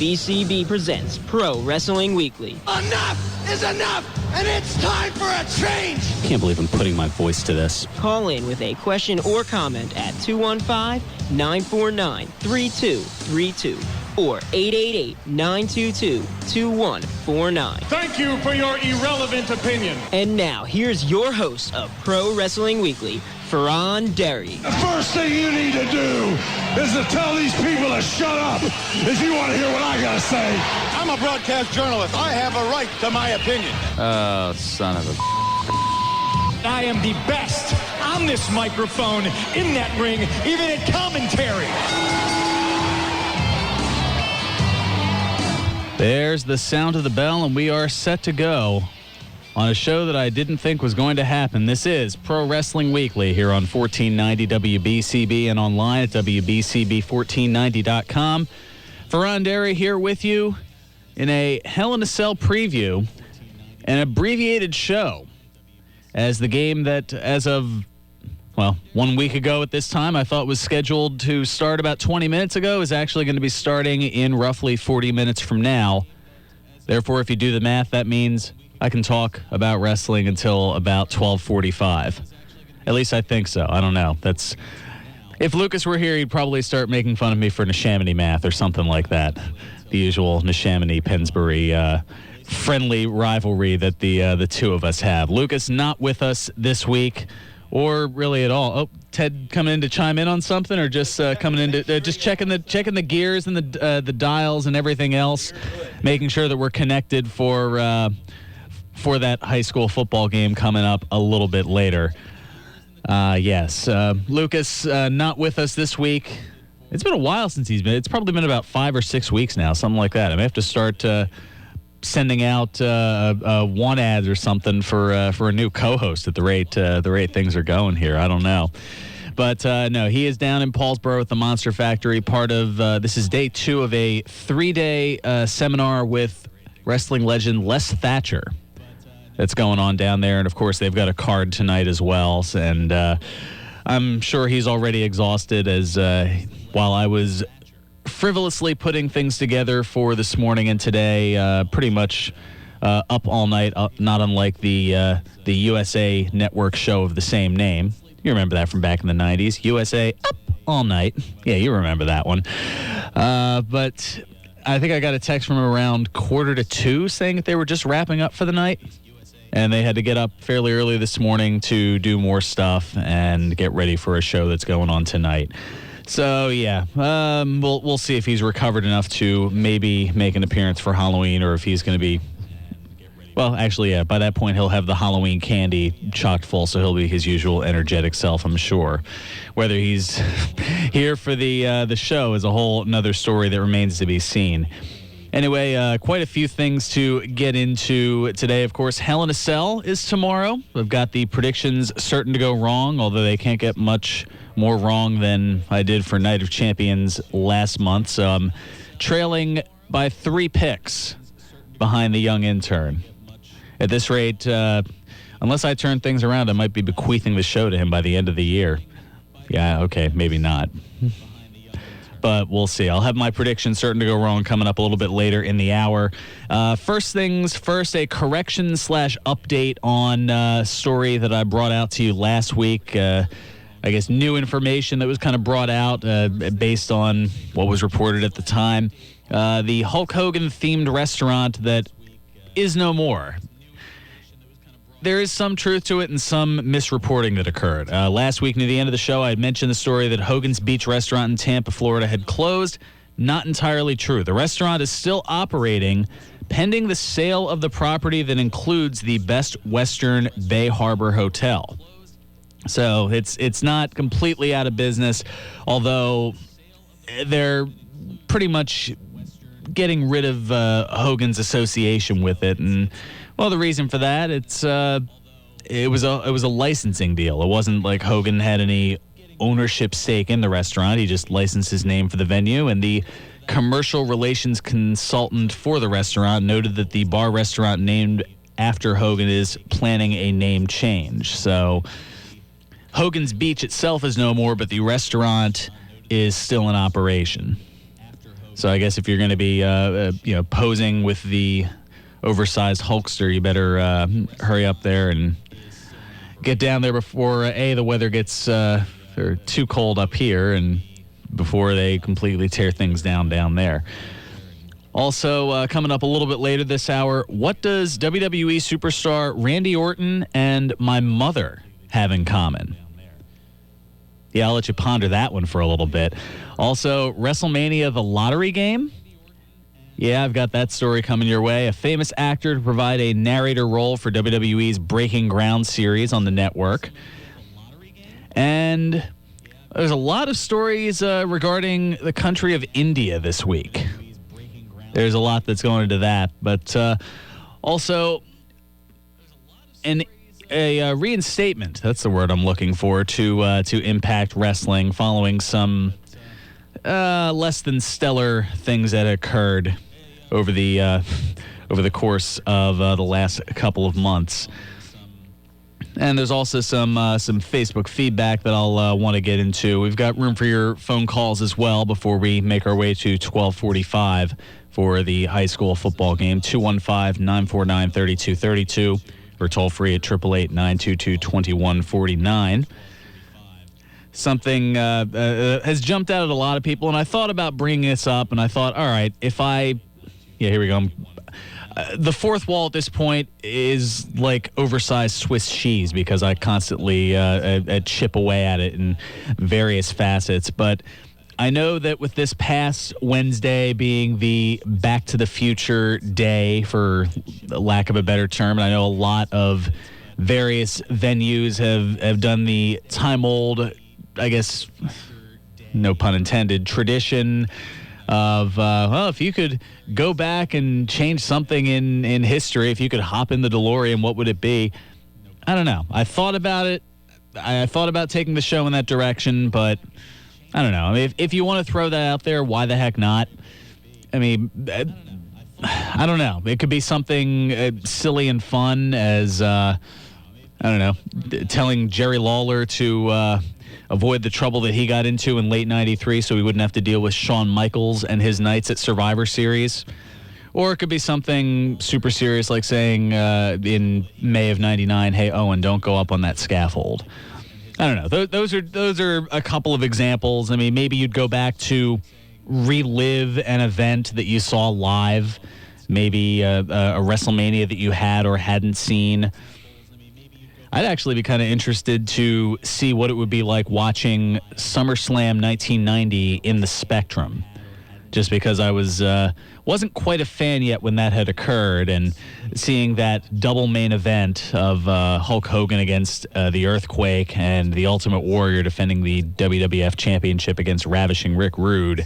WBCB presents Pro Wrestling Weekly. Enough is enough, and it's time for a change! I can't believe I'm putting my voice to this. Call in with a question or comment at 215-949-3232 or 888-922-2149. Thank you for your irrelevant opinion. And now, here's your host of Pro Wrestling Weekly, Fearon Derry. The first thing you need to do is to tell these people to shut up if you want to hear what I got to say. I'm a broadcast journalist. I have a right to my opinion. Oh, son of a... I am the best on this microphone, in that ring, even at commentary. There's the sound of the bell, and we are set to go on a show that I didn't think was going to happen. This is Pro Wrestling Weekly here on 1490 WBCB and online at WBCB1490.com. Fearon Derry here with you in a Hell in a Cell preview, an abbreviated show, as the game that, as of, 1 week ago at this time, I thought was scheduled to start about 20 minutes ago, is actually going to be starting in roughly 40 minutes from now. Therefore, if you do the math, that means I can talk about wrestling until about 12:45. At least I think so. I don't know. If Lucas were here, he'd probably start making fun of me for Neshaminy math or something like that. The usual Neshaminy-Pennsbury friendly rivalry that the two of us have. Lucas not with us this week, or really at all. Oh, Ted coming in to chime in on something, or just coming in to just checking the gears and the dials and everything else, making sure that we're connected for that high school football game coming up a little bit later. Yes, Lucas not with us this week. It's been a while since he's been. It's probably been about 5 or 6 weeks now, something like that. I may have to start sending out want ads or something for a new co-host at the rate things are going here. I don't know. But no, he is down in Paulsboro at the Monster Factory, part of, this is day 2 of a 3-day seminar with wrestling legend Les Thatcher that's going on down there. And, of course, they've got a card tonight as well. And I'm sure he's already exhausted, as while I was frivolously putting things together for this morning and today, pretty much up all night, not unlike the USA Network show of the same name. You remember that from back in the 90s. USA Up All Night. Yeah, you remember that one. But I think I got a text from around 1:45 saying that they were just wrapping up for the night. And they had to get up fairly early this morning to do more stuff and get ready for a show that's going on tonight. So, yeah, we'll see if he's recovered enough to maybe make an appearance for Halloween, or if he's going to be... Well, actually, yeah, by that point, he'll have the Halloween candy chocked full, so he'll be his usual energetic self, I'm sure. Whether he's here for the show is a whole another story that remains to be seen. Anyway, quite a few things to get into today. Of course, Hell in a Cell is tomorrow. We've got the predictions certain to go wrong, although they can't get much more wrong than I did for Night of Champions last month. So I'm trailing by 3 picks behind the young intern. At this rate, unless I turn things around, I might be bequeathing the show to him by the end of the year. Yeah, okay, maybe not. But we'll see. I'll have my predictions certain to go wrong coming up a little bit later in the hour. First things first, a correction/update on a story that I brought out to you last week. I guess new information that was kind of brought out based on what was reported at the time. The Hulk Hogan-themed restaurant that is no more. There is some truth to it and some misreporting that occurred. Last week near the end of the show, I had mentioned the story that Hogan's Beach Restaurant in Tampa, Florida had closed. Not entirely true. The restaurant is still operating pending the sale of the property that includes the Best Western Bay Harbor Hotel. So it's not completely out of business, although they're pretty much getting rid of Hogan's association with it. And well, the reason for that, it was a licensing deal. It wasn't like Hogan had any ownership stake in the restaurant. He just licensed his name for the venue, and the commercial relations consultant for the restaurant noted that the bar restaurant named after Hogan is planning a name change. So Hogan's Beach itself is no more, but the restaurant is still in operation. So I guess if you're going to be, posing with the oversized Hulkster, you better hurry up there and get down there before the weather gets too cold up here, and before they completely tear things down there. Also, coming up a little bit later this hour, what does WWE superstar Randy Orton and my mother have in common? Yeah, I'll let you ponder that one for a little bit. Also, WrestleMania, the lottery game. Yeah, I've got that story coming your way. A famous actor to provide a narrator role for WWE's Breaking Ground series on the network. And there's a lot of stories regarding the country of India this week. There's a lot that's going into that. But also, a reinstatement, that's the word I'm looking for, to Impact Wrestling following some less than stellar things that occurred over the course of the last couple of months. And there's also some Facebook feedback that I'll want to get into. We've got room for your phone calls as well before we make our way to 12:45 for the high school football game. 215-949-3232. Or toll free at 888-922-2149. Something has jumped out at a lot of people, and I thought about bringing this up, and I thought, all right, here we go. The fourth wall at this point is like oversized Swiss cheese because I constantly chip away at it in various facets. But I know that with this past Wednesday being the Back to the Future day, for lack of a better term, and I know a lot of various venues have done the time-old, I guess, no pun intended, tradition of, if you could go back and change something in history, if you could hop in the DeLorean, what would it be? I don't know. I thought about it. I thought about taking the show in that direction, but I don't know. I mean, if you want to throw that out there, why the heck not? I mean, I don't know. It could be something silly and fun as, I don't know, telling Jerry Lawler to avoid the trouble that he got into in late 93 so he wouldn't have to deal with Shawn Michaels and his nights at Survivor Series. Or it could be something super serious like saying in May of 99, hey, Owen, don't go up on that scaffold. I don't know. Those are a couple of examples. I mean, maybe you'd go back to relive an event that you saw live, maybe a WrestleMania that you had or hadn't seen. I'd actually be kind of interested to see what it would be like watching SummerSlam 1990 in the Spectrum, just because I wasn't quite a fan yet when that had occurred, and seeing that double main event of Hulk Hogan against the Earthquake and the Ultimate Warrior defending the WWF Championship against Ravishing Rick Rude,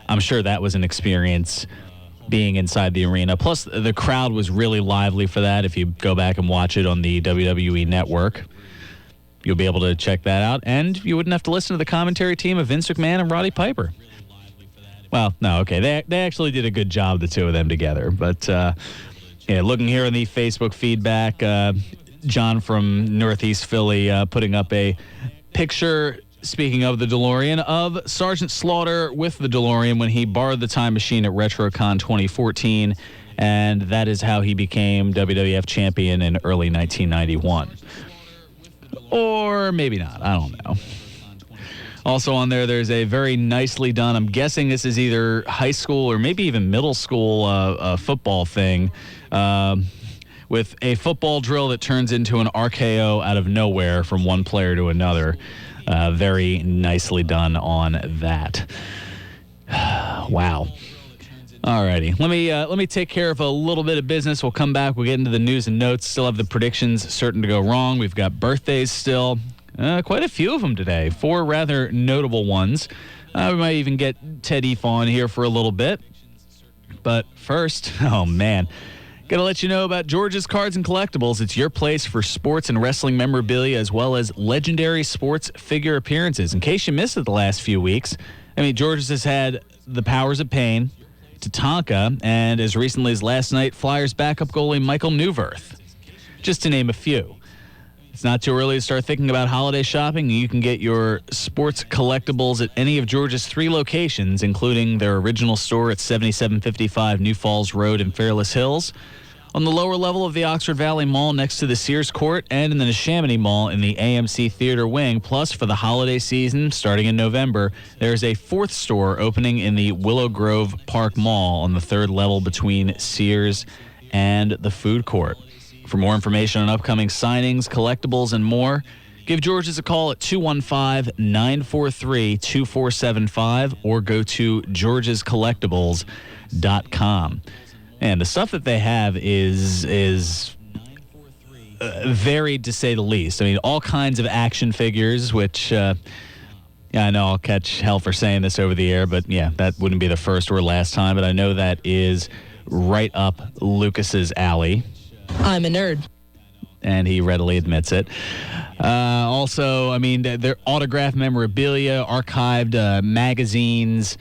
I'm sure that was an experience being inside the arena. Plus, the crowd was really lively for that. If you go back and watch it on the WWE Network, you'll be able to check that out, and you wouldn't have to listen to the commentary team of Vince McMahon and Roddy Piper. Well, no, okay. They actually did a good job, the two of them together. But, looking here in the Facebook feedback, John from Northeast Philly putting up a picture, speaking of the DeLorean, of Sergeant Slaughter with the DeLorean when he borrowed the time machine at RetroCon 2014, and that is how he became WWF champion in early 1991. Or maybe not. I don't know. Also on there's a very nicely done, I'm guessing this is either high school or maybe even middle school football thing, with a football drill that turns into an RKO out of nowhere from one player to another. Very nicely done on that. Wow. Alrighty, let me take care of a little bit of business. We'll come back. We'll get into the news and notes. Still have the predictions certain to go wrong. We've got birthdays still. Quite a few of them today. 4 rather notable ones. We might even get Ted Eef on here for a little bit. But first, oh man, gotta let you know about George's Cards and Collectibles. It's your place for sports and wrestling memorabilia as well as legendary sports figure appearances. In case you missed it the last few weeks, I mean, George's has had the Powers of Pain, Tatanka, and as recently as last night, Flyers backup goalie Michael Newvirth, just to name a few. It's not too early to start thinking about holiday shopping. You can get your sports collectibles at any of Georgia's 3 locations, including their original store at 7755 New Falls Road in Fairless Hills, on the lower level of the Oxford Valley Mall next to the Sears Court, and in the Neshaminy Mall in the AMC Theater Wing. Plus, for the holiday season, starting in November, there's a 4th store opening in the Willow Grove Park Mall on the 3rd level between Sears and the food court. For more information on upcoming signings, collectibles, and more, give George's a call at 215-943-2475 or go to georgescollectibles.com. And the stuff that they have is varied, to say the least. I mean, all kinds of action figures, which, I know I'll catch hell for saying this over the air, but yeah, that wouldn't be the first or last time. But I know that is right up Lucas's alley. I'm a nerd. And he readily admits it. Also, I mean, their autographed memorabilia, archived magazines.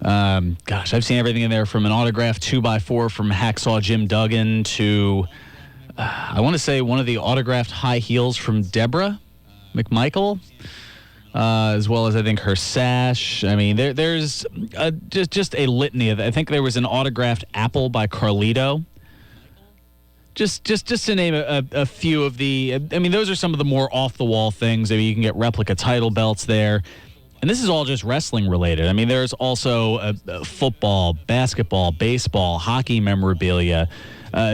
Gosh, I've seen everything in there from an autographed 2x4 from Hacksaw Jim Duggan to, I want to say, one of the autographed high heels from Deborah McMichael, as well as, I think, her sash. I mean, there's just a litany of, I think there was an autographed apple by Carlito. Just to name a few of the, I mean, those are some of the more off-the-wall things. I mean, you can get replica title belts there. And this is all just wrestling related. I mean, there's also football, basketball, baseball, hockey memorabilia,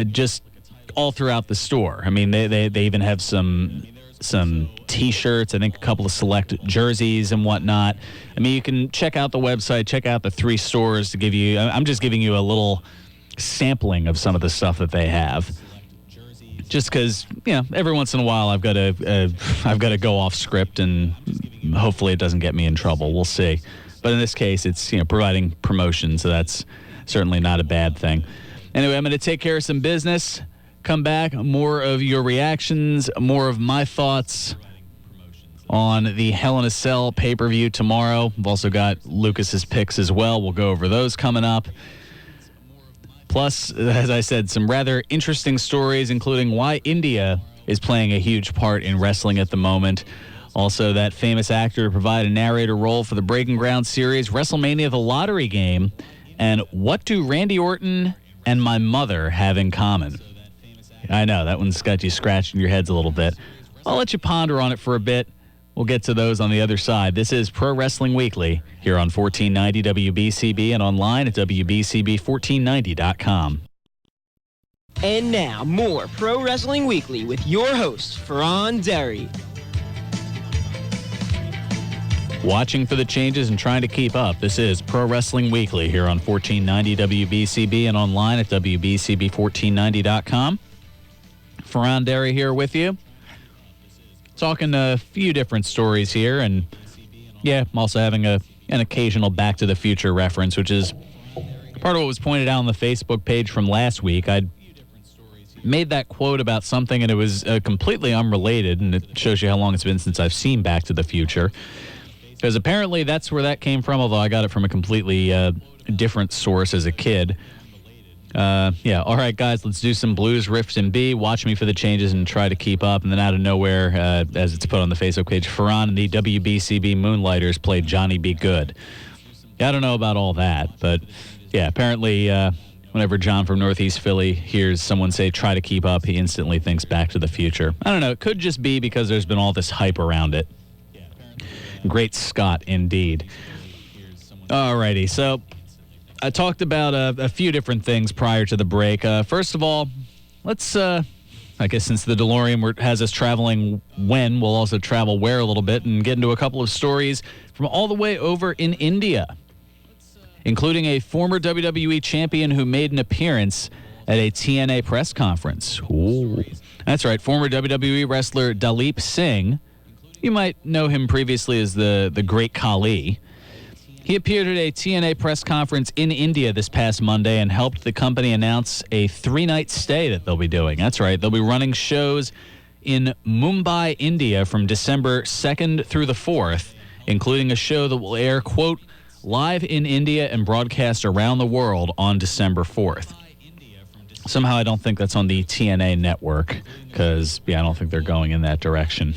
just all throughout the store. I mean, they even have some T-shirts, I think a couple of select jerseys and whatnot. I mean, you can check out the website, check out the 3 stores to give you, I'm just giving you a little sampling of some of the stuff that they have. Just because, every once in a while I've got to go off script, and hopefully it doesn't get me in trouble. We'll see. But in this case, it's providing promotion, so that's certainly not a bad thing. Anyway, I'm going to take care of some business. Come back, more of your reactions, more of my thoughts on the Hell in a Cell pay-per-view tomorrow. We've also got Lucas's picks as well. We'll go over those coming up. Plus, as I said, some rather interesting stories, including why India is playing a huge part in wrestling at the moment. Also, that famous actor to provide a narrator role for the Breaking Ground series, Wrestlemania, the lottery game, and what do Randy Orton and my mother have in common? I know, that one's got you scratching your heads a little bit. I'll let you ponder on it for a bit. We'll get to those on the other side. This is Pro Wrestling Weekly here on 1490 WBCB and online at WBCB1490.com. And now, more Pro Wrestling Weekly with your host, Fearon Derry. Watching for the changes and trying to keep up. This is Pro Wrestling Weekly here on 1490 WBCB and online at WBCB1490.com. Fearon Derry here with you. Talking a few different stories here, and I'm also having an occasional Back to the Future reference, which is part of what was pointed out on the Facebook page from last week. I'd made that quote about something, and it was completely unrelated, and it shows you how long it's been since I've seen Back to the Future, because apparently that's where that came from, although I got it from a completely different source as a kid. All right, guys, let's do some blues riffs in B. Watch me for the changes and try to keep up. And then out of nowhere, as it's put on the Facebook page, Fearon and the WBCB Moonlighters played Johnny Be Good. I don't know about all that, but apparently whenever John from Northeast Philly hears someone say try to keep up, he instantly thinks Back to the Future. I don't know. It could just be because there's been all this hype around it. Great Scott, indeed. All righty, so I talked about a few different things prior to the break. First of all, let's, I guess since the DeLorean has us traveling when, we'll also travel where a little bit and get into a couple of stories from all the way over in India, including a former WWE champion who made an appearance at a TNA press conference. Ooh. That's right, former WWE wrestler Dalip Singh. You might know him previously as the Great Khali. He appeared at a TNA press conference in India this past Monday and helped the company announce a 3-night stay that they'll be doing. That's right. They'll be running shows in Mumbai, India from December 2nd through the 4th, including a show that will air, quote, live in India and broadcast around the world on December 4th. Somehow I don't think that's on the TNA network because, I don't think they're going in that direction.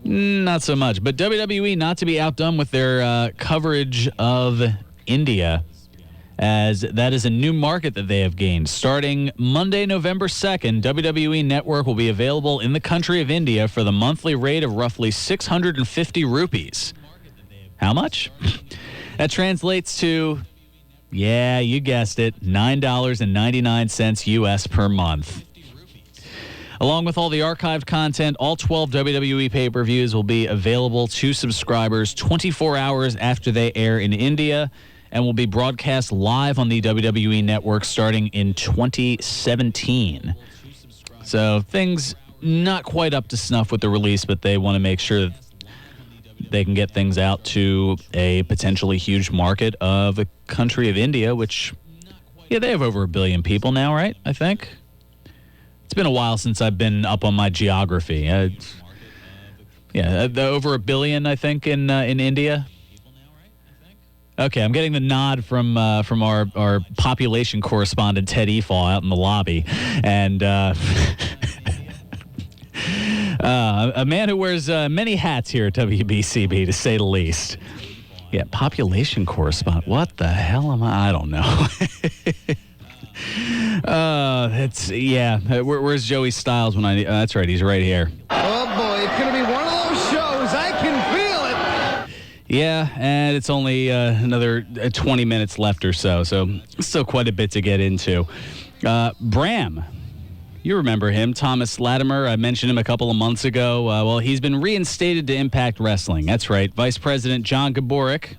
Not so much. But WWE not to be outdone with their coverage of India, as that is a new market that they have gained. Starting Monday, November 2nd, WWE Network will be available in the country of India for the monthly rate of roughly 650 rupees. How much? That translates to, yeah, you guessed it, $9.99 U.S. per month. Along with all the archived content, all 12 WWE pay-per-views will be available to subscribers 24 hours after they air in India and will be broadcast live on the WWE Network starting in 2017. So things not quite up to snuff with the release, but they want to make sure that they can get things out to a potentially huge market of the country of India, which, they have over 1 billion people now, right? I think. It's been a while since I've been up on my geography. Over 1 billion, I think, in India. Okay, I'm getting the nod from our population correspondent, Ted Efall, out in the lobby. And a man who wears many hats here at WBCB, to say the least. Yeah, population correspondent. What the hell am I? I don't know. Where's Joey Styles when I? That's right, he's right here. Oh boy, it's gonna be one of those shows. I can feel it. Yeah, and it's only another 20 minutes left or so still quite a bit to get into. Bram, you remember him, Thomas Latimer. I mentioned him a couple of months ago. He's been reinstated to Impact Wrestling. That's right, Vice President John Gaborick.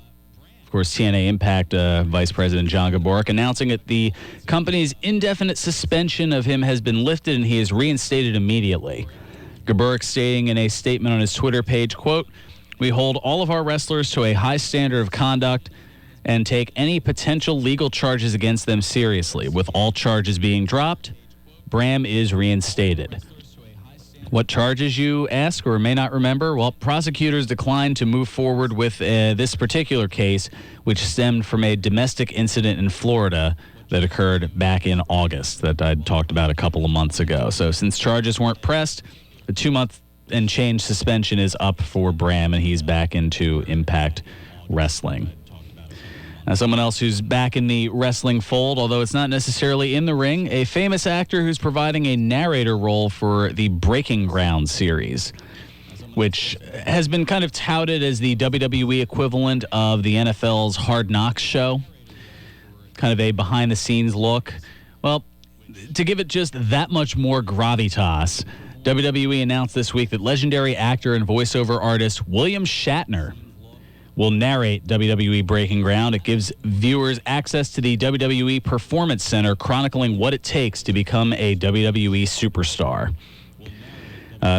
Of course, TNA Impact Vice President John Gaborick announcing that the company's indefinite suspension of him has been lifted and he is reinstated immediately. Gaborick stating in a statement on his Twitter page, quote, "We hold all of our wrestlers to a high standard of conduct and take any potential legal charges against them seriously. With all charges being dropped, Bram is reinstated." What charges, you ask, or may not remember? Well, prosecutors declined to move forward with this particular case, which stemmed from a domestic incident in Florida that occurred back in August that I talked about a couple of months ago. So since charges weren't pressed, the 2-month and change suspension is up for Bram, and he's back into Impact Wrestling. Now, someone else who's back in the wrestling fold, although it's not necessarily in the ring, a famous actor who's providing a narrator role for the Breaking Ground series, which has been kind of touted as the WWE equivalent of the NFL's Hard Knocks show. Kind of a behind-the-scenes look. Well, to give it just that much more gravitas, WWE announced this week that legendary actor and voiceover artist William Shatner will narrate WWE Breaking Ground. It gives viewers access to the WWE Performance Center, chronicling what it takes to become a WWE superstar.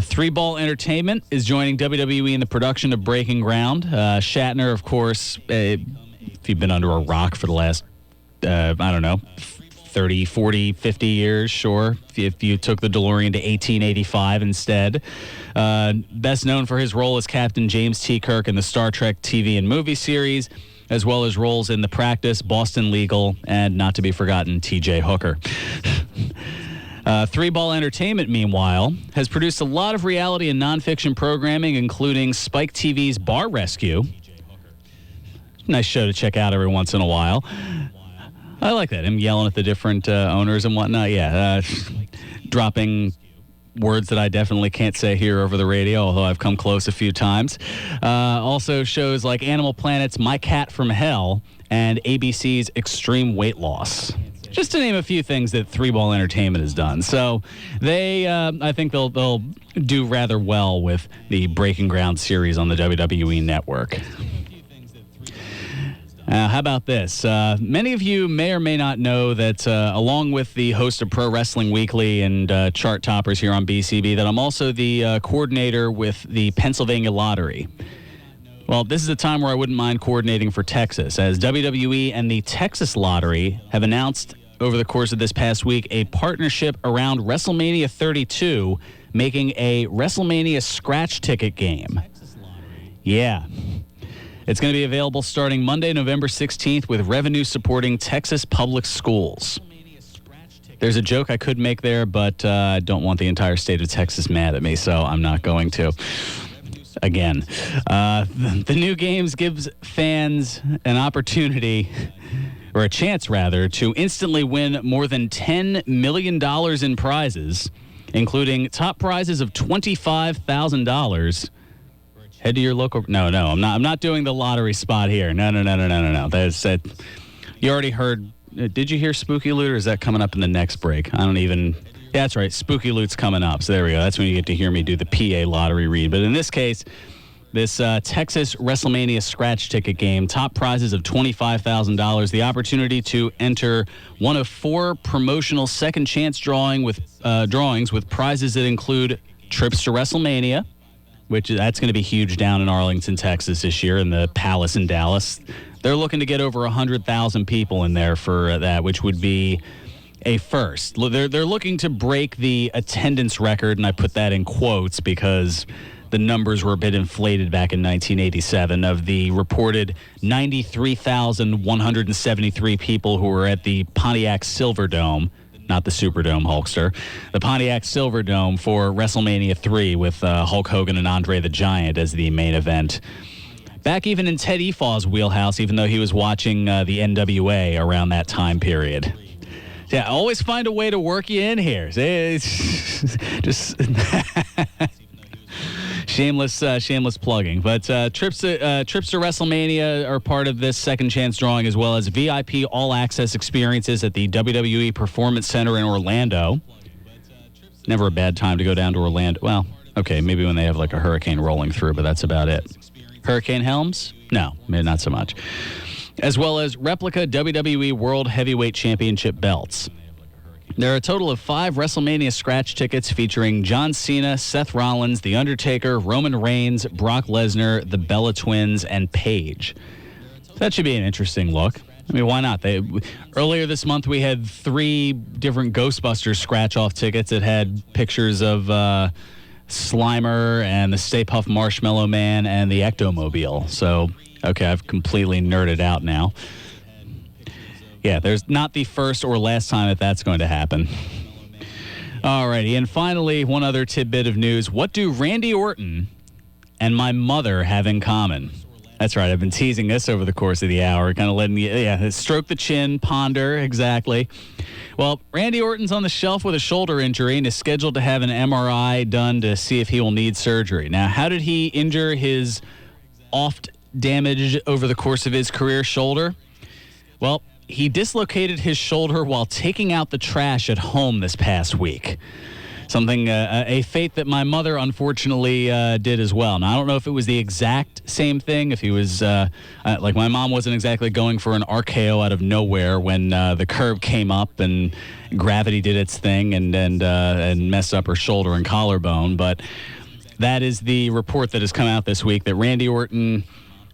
Three Ball Entertainment is joining WWE in the production of Breaking Ground. Shatner, of course, if you've been under a rock for the last, 30, 40, 50 years, sure. If you took the DeLorean to 1885 instead. Best known for his role as Captain James T. Kirk in the Star Trek TV and movie series, as well as roles in The Practice, Boston Legal, and not to be forgotten, T.J. Hooker. Three Ball Entertainment, meanwhile, has produced a lot of reality and nonfiction programming, including Spike TV's Bar Rescue. Nice show to check out every once in a while. I like that, him yelling at the different owners and whatnot. Yeah, dropping words that I definitely can't say here over the radio, although I've come close a few times. Also shows like Animal Planet's My Cat from Hell and ABC's Extreme Weight Loss. Just to name a few things that Three Ball Entertainment has done. So they, I think they'll do rather well with the Breaking Ground series on the WWE Network. How about this? Many of you may or may not know that along with the host of Pro Wrestling Weekly and chart toppers here on BCB, that I'm also the coordinator with the Pennsylvania Lottery. Well, this is a time where I wouldn't mind coordinating for Texas, as WWE and the Texas Lottery have announced over the course of this past week a partnership around WrestleMania 32, making a WrestleMania scratch ticket game. Yeah. It's going to be available starting Monday, November 16th, with revenue supporting Texas public schools. There's a joke I could make there, but I don't want the entire state of Texas mad at me, so I'm not going to. Again, the new games gives fans an opportunity, or a chance rather, to instantly win more than $10 million in prizes, including top prizes of $25,000. Head to your local. No, I'm not doing the lottery spot here. No. That's it. You already heard. Did you hear Spooky Loot, or is that coming up in the next break? I don't even. Yeah, that's right. Spooky Loot's coming up. So there we go. That's when you get to hear me do the PA lottery read. But in this case, this Texas Wrestlemania scratch ticket game, top prizes of $25,000, the opportunity to enter one of 4 promotional second chance drawings with prizes that include trips to Wrestlemania, which that's going to be huge down in Arlington, Texas this year in the Palace in Dallas. They're looking to get over 100,000 people in there for that, which would be a first. They're looking to break the attendance record, and I put that in quotes because the numbers were a bit inflated back in 1987 of the reported 93,173 people who were at the Pontiac Silverdome, not the Superdome, Hulkster, the Pontiac Silverdome for WrestleMania 3 with Hulk Hogan and Andre the Giant as the main event. Back even in Ted Efaw's wheelhouse, even though he was watching the NWA around that time period. Yeah, always find a way to work you in here. It's just shameless plugging. But trips to WrestleMania are part of this second chance drawing, as well as VIP all-access experiences at the WWE Performance Center in Orlando. Never a bad time to go down to Orlando. Well, okay, maybe when they have like a hurricane rolling through, but that's about it. Hurricane Helms? No, maybe not so much. As well as replica WWE World Heavyweight Championship belts. There are a total of 5 WrestleMania scratch tickets featuring John Cena, Seth Rollins, The Undertaker, Roman Reigns, Brock Lesnar, the Bella Twins, and Paige. That should be an interesting look. I mean, why not? Earlier this month, we had 3 different Ghostbusters scratch-off tickets that had pictures of Slimer and the Stay Puft Marshmallow Man and the Ectomobile. So, okay, I've completely nerded out now. Yeah, there's not the first or last time that's going to happen. Alrighty, and finally, one other tidbit of news. What do Randy Orton and my mother have in common? That's right, I've been teasing this over the course of the hour, kind of letting you, stroke the chin, ponder, exactly. Well, Randy Orton's on the shelf with a shoulder injury and is scheduled to have an MRI done to see if he will need surgery. Now, how did he injure his oft damaged over the course of his career shoulder? Well, he dislocated his shoulder while taking out the trash at home this past week. Something, a fate that my mother unfortunately did as well. Now, I don't know if it was the exact same thing, if he was, like my mom wasn't exactly going for an RKO out of nowhere when the curb came up and gravity did its thing and messed up her shoulder and collarbone. But that is the report that has come out this week, that Randy Orton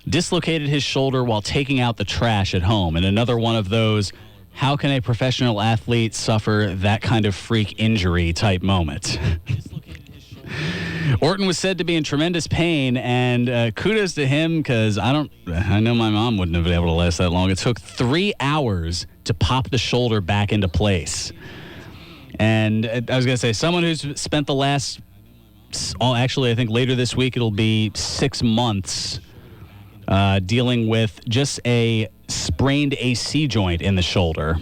dislocated his shoulder while taking out the trash at home. And another one of those, how can a professional athlete suffer that kind of freak injury type moment? Orton was said to be in tremendous pain, and kudos to him, because I know my mom wouldn't have been able to last that long. It took 3 hours to pop the shoulder back into place. And I was going to say, someone who's spent the last, actually I think later this week it'll be 6 months dealing with just a sprained AC joint in the shoulder.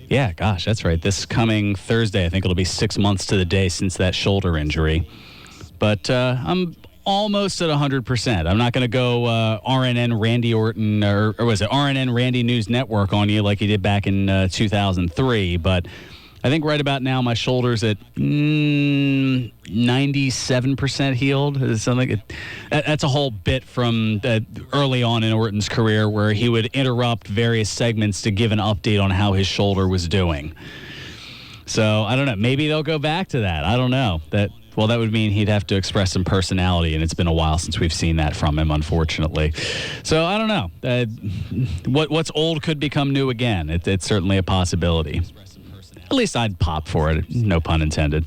Yeah, gosh, that's right. This coming Thursday, I think it'll be 6 months to the day since that shoulder injury. But I'm almost at 100%. I'm not going to go RNN Randy Orton, or was it RNN Randy News Network on you like he did back in 2003, but I think right about now my shoulder's at 97% healed. Something that's a whole bit from early on in Orton's career where he would interrupt various segments to give an update on how his shoulder was doing. So I don't know. Maybe they'll go back to that. I don't know. That would mean he'd have to express some personality, and it's been a while since we've seen that from him, unfortunately. So I don't know. What's old could become new again. It's certainly a possibility. At least I'd pop for it. No pun intended.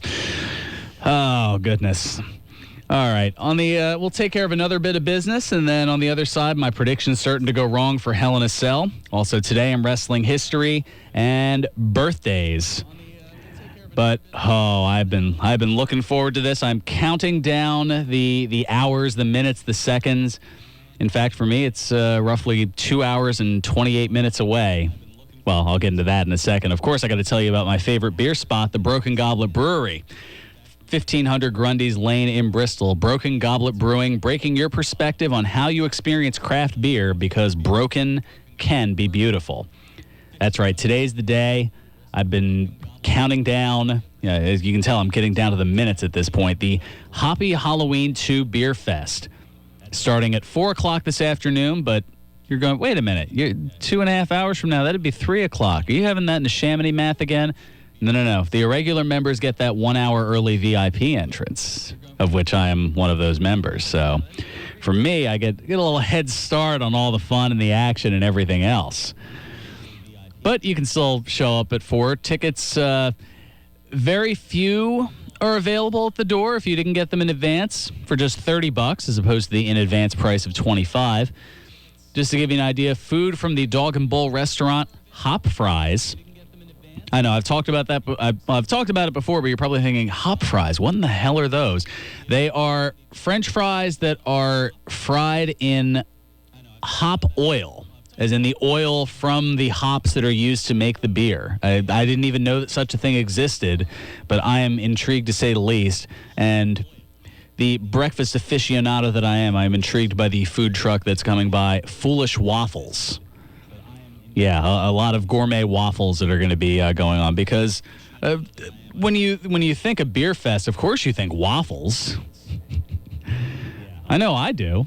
Oh, goodness. All right. On the we'll take care of another bit of business, and then on the other side, my prediction's starting to go wrong for Hell in a Cell. Also today in wrestling history and birthdays. But I've been looking forward to this. I'm counting down the hours, the minutes, the seconds. In fact, for me, it's roughly 2 hours and 28 minutes away. Well, I'll get into that in a second. Of course, I got to tell you about my favorite beer spot, the Broken Goblet Brewery. 1500 Grundy's Lane in Bristol. Broken Goblet Brewing, breaking your perspective on how you experience craft beer, because broken can be beautiful. That's right. Today's the day. I've been counting down. As you can tell, I'm getting down to the minutes at this point. The Hoppy Halloween 2 Beer Fest, starting at 4 o'clock this afternoon, but you're going, wait a minute, you're 2.5 hours from now, that'd be 3 o'clock. Are you having that in the Chamonix math again? No. The irregular members get that 1 hour early VIP entrance, of which I am one of those members. So for me, I get a little head start on all the fun and the action and everything else. But you can still show up at 4. Tickets, very few are available at the door if you didn't get them in advance, for just $30 as opposed to the in-advance price of $25. Just to give you an idea, food from the Dog and Bull restaurant, Hop Fries. I know, I've talked about that. I've talked about it before, but you're probably thinking, hop fries, what in the hell are those? They are French fries that are fried in hop oil, as in the oil from the hops that are used to make the beer. I didn't even know that such a thing existed, but I am intrigued to say the least. And the breakfast aficionado that I am intrigued by the food truck that's coming by, Foolish Waffles. Yeah, a lot of gourmet waffles that are going to be going on, because when you think of Beer Fest, of course you think waffles. I know I do.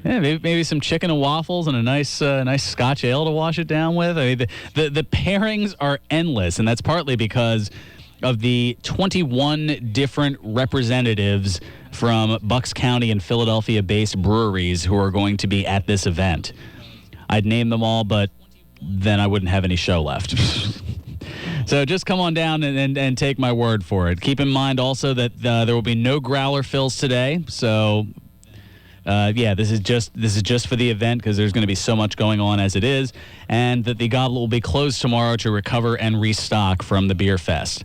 Yeah, maybe some chicken and waffles and a nice Scotch ale to wash it down with. I mean, the pairings are endless, and that's partly because of the 21 different representatives from Bucks County and Philadelphia-based breweries who are going to be at this event. I'd name them all, but then I wouldn't have any show left. So just come on down and take my word for it. Keep in mind also that there will be no growler fills today. So, this is just for the event, because there's going to be so much going on as it is, and that the Goblet will be closed tomorrow to recover and restock from the Beer Fest.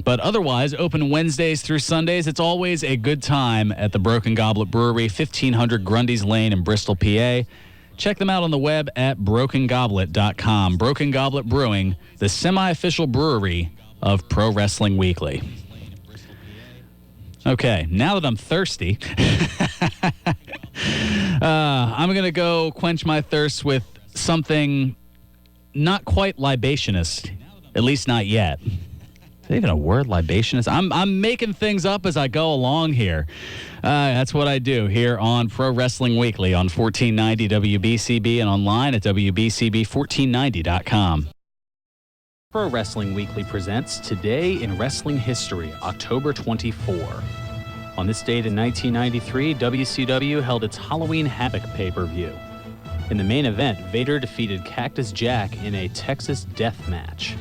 But otherwise, open Wednesdays through Sundays. It's always a good time at the Broken Goblet Brewery, 1500 Grundy's Lane in Bristol, PA. Check them out on the web at brokengoblet.com. Broken Goblet Brewing, the semi-official brewery of Pro Wrestling Weekly. Okay, now that I'm thirsty, I'm going to go quench my thirst with something not quite libationist, at least not yet. Is that even a word, libationist? I'm making things up as I go along here. That's what I do here on Pro Wrestling Weekly on 1490 WBCB and online at WBCB1490.com. Pro Wrestling Weekly presents Today in Wrestling History, October 24. On this date in 1993, WCW held its Halloween Havoc pay-per-view. In the main event, Vader defeated Cactus Jack in a Texas death match.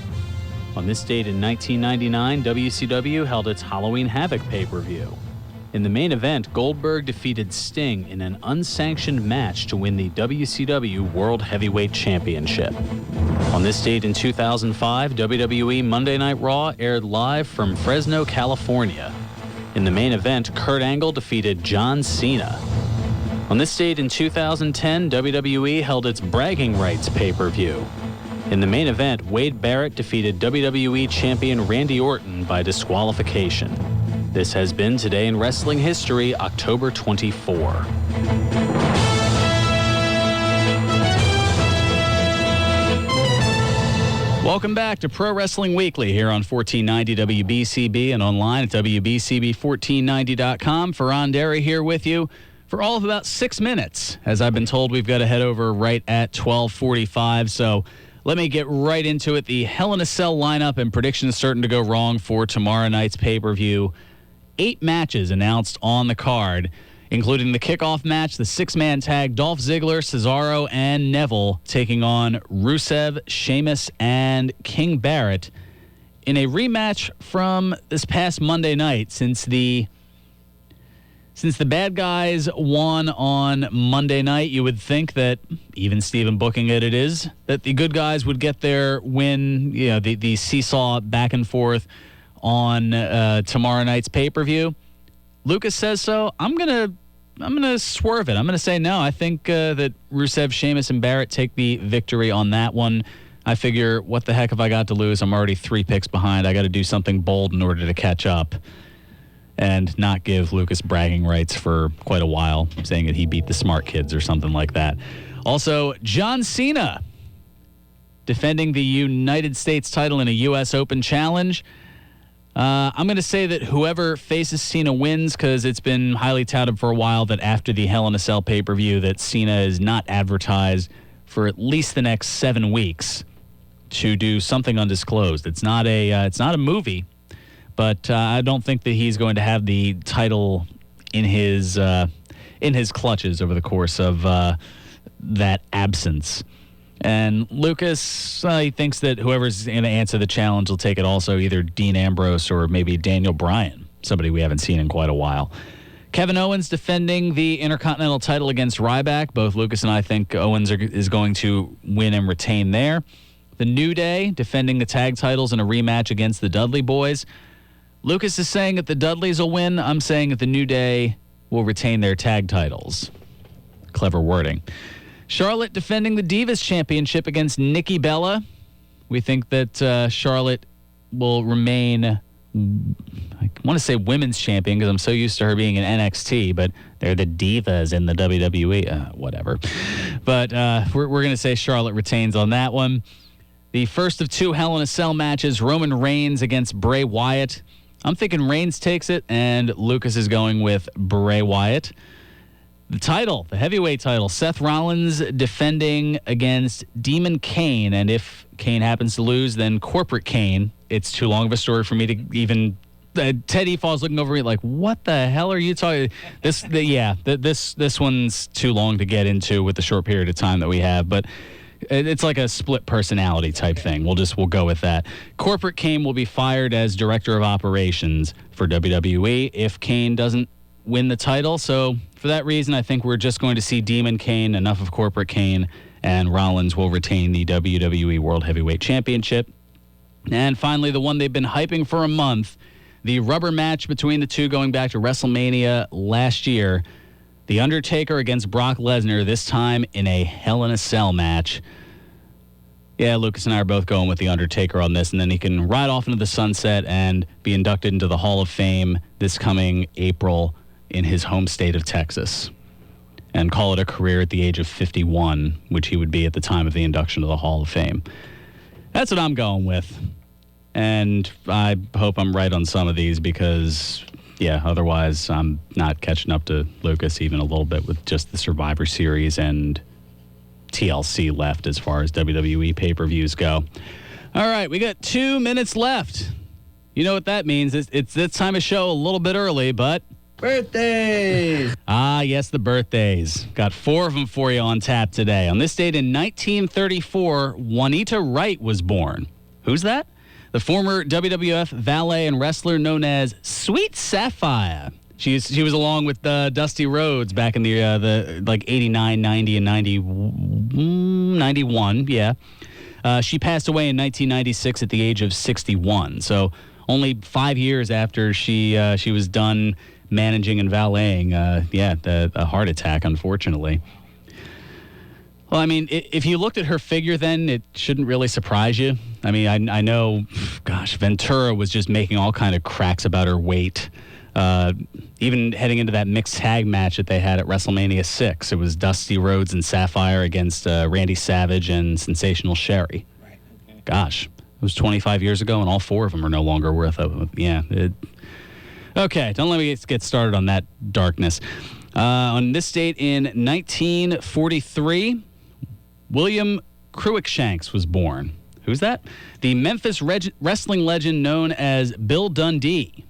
On this date in 1999, WCW held its Halloween Havoc pay-per-view. In the main event, Goldberg defeated Sting in an unsanctioned match to win the WCW World Heavyweight Championship. On this date in 2005, WWE Monday Night Raw aired live from Fresno, California. In the main event, Kurt Angle defeated John Cena. On this date in 2010, WWE held its Bragging Rights pay-per-view. In the main event, Wade Barrett defeated WWE Champion Randy Orton by disqualification. This has been Today in Wrestling History, October 24. Welcome back to Pro Wrestling Weekly here on 1490 WBCB and online at WBCB1490.com. Fearon Derry here with you for all of about 6 minutes. As I've been told, we've got to head over right at 12:45, so let me get right into it. The Hell in a Cell lineup and predictions starting to go wrong for tomorrow night's pay-per-view. 8 matches announced on the card, including the kickoff match, the 6-man tag, Dolph Ziggler, Cesaro, and Neville taking on Rusev, Sheamus, and King Barrett in a rematch from this past Monday night, since the Since the bad guys won on Monday night, you would think that, even Steven booking it is, that the good guys would get their win, the seesaw back and forth on tomorrow night's pay-per-view. Lucas says so. I'm gonna swerve it. I'm gonna say no. I think that Rusev, Sheamus, and Barrett take the victory on that one. I figure, what the heck have I got to lose? I'm already 3 picks behind. I got to do something bold in order to catch up and not give Lucas bragging rights for quite a while, saying that he beat the smart kids or something like that. Also, John Cena defending the United States title in a U.S. Open challenge. I'm going to say that whoever faces Cena wins, because it's been highly touted for a while that after the Hell in a Cell pay-per-view that Cena is not advertised for at least the next 7 weeks to do something undisclosed. It's not a movie. But I don't think that he's going to have the title in his clutches over the course of that absence. And Lucas, he thinks that whoever's going to answer the challenge will take it also, either Dean Ambrose or maybe Daniel Bryan, somebody we haven't seen in quite a while. Kevin Owens defending the Intercontinental title against Ryback. Both Lucas and I think Owens is going to win and retain there. The New Day defending the tag titles in a rematch against the Dudley Boys. Lucas is saying that the Dudleys will win. I'm saying that the New Day will retain their tag titles. Clever wording. Charlotte defending the Divas Championship against Nikki Bella. We think that Charlotte will remain, I want to say women's champion because I'm so used to her being in NXT, but they're the Divas in the WWE. Whatever. But we're going to say Charlotte retains on that one. The first of 2 Hell in a Cell matches, Roman Reigns against Bray Wyatt. I'm thinking Reigns takes it, and Lucas is going with Bray Wyatt. The title, the heavyweight title, Seth Rollins defending against Demon Kane. And if Kane happens to lose, then Corporate Kane. It's too long of a story for me to even... Teddy Fall's looking over me like, what the hell are you talking... This one's too long to get into with the short period of time that we have, but... It's like a split personality type thing. We'll go with that. Corporate Kane will be fired as director of operations for WWE if Kane doesn't win the title. So for that reason, I think we're just going to see Demon Kane, enough of Corporate Kane, and Rollins will retain the WWE World Heavyweight Championship. And finally, the one they've been hyping for a month, the rubber match between the two going back to WrestleMania last year. The Undertaker against Brock Lesnar, this time in a Hell in a Cell match. Yeah, Lucas and I are both going with The Undertaker on this, and then he can ride off into the sunset and be inducted into the Hall of Fame this coming April in his home state of Texas and call it a career at the age of 51, which he would be at the time of the induction to the Hall of Fame. That's what I'm going with. And I hope I'm right on some of these because... yeah, otherwise I'm not catching up to Lucas even a little bit with just the Survivor Series and TLC left as far as WWE pay-per-views go. All right, we got 2 minutes left. You know what that means. It's this time of show a little bit early, but... Birthdays! Ah, yes, the birthdays. Got 4 of them for you on tap today. On this date in 1934, Juanita Wright was born. Who's that? The former WWF valet and wrestler known as Sweet Sapphire. She was along with Dusty Rhodes back in the like 89, 90, and 91. Yeah. She passed away in 1996 at the age of 61. So only 5 years after she was done managing and valeting. A heart attack, unfortunately. Well, I mean, if you looked at her figure then, it shouldn't really surprise you. I mean, I know, gosh, Ventura was just making all kind of cracks about her weight. Even heading into that mixed tag match that they had at WrestleMania 6, it was Dusty Rhodes and Sapphire against Randy Savage and Sensational Sherry. Right. Okay. Gosh, it was 25 years ago, and all 4 of them are no longer worth it. Yeah. Okay, don't let me get started on that darkness. On this date in 1943, William Cruikshanks was born. Who's that? The Memphis wrestling legend known as Bill Dundee,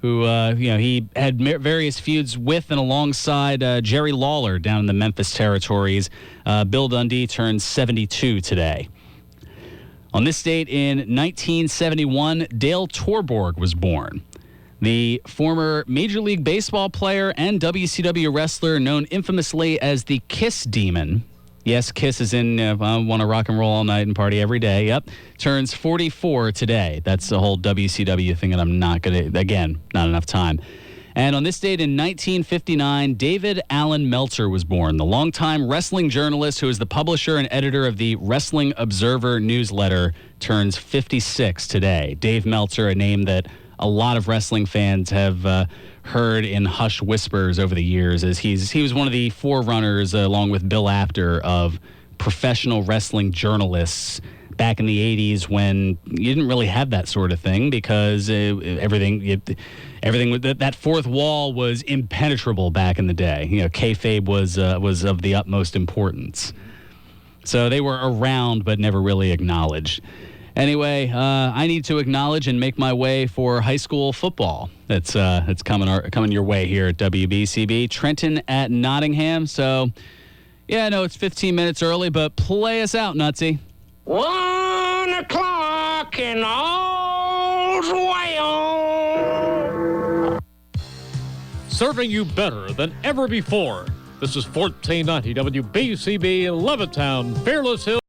who he had various feuds with and alongside Jerry Lawler down in the Memphis territories. Bill Dundee turned 72 today. On this date in 1971, Dale Torborg was born. The former Major League Baseball player and WCW wrestler known infamously as the Kiss Demon. Yes, Kiss is in I want to rock and roll all night and party every day. Yep. Turns 44 today. That's the whole WCW thing, and I'm not going to, again, not enough time. And on this date in 1959, David Allen Meltzer was born, the longtime wrestling journalist who is the publisher and editor of the Wrestling Observer newsletter, turns 56 today. Dave Meltzer, a name that a lot of wrestling fans have heard in hushed whispers over the years, as he was one of the forerunners, along with Bill Apter, of professional wrestling journalists back in the 80s, when you didn't really have that sort of thing, because everything that fourth wall was impenetrable back in the day. You know, kayfabe was of the utmost importance. So they were around but never really acknowledged. Anyway, I need to acknowledge and make my way for high school football. It's coming your way here at WBCB. Trenton at Nottingham. So, yeah, I know it's 15 minutes early, but play us out, Nutsy. 1 o'clock in all's well. Serving you better than ever before. This is 1490 WBCB in Levittown, Fearless Hill.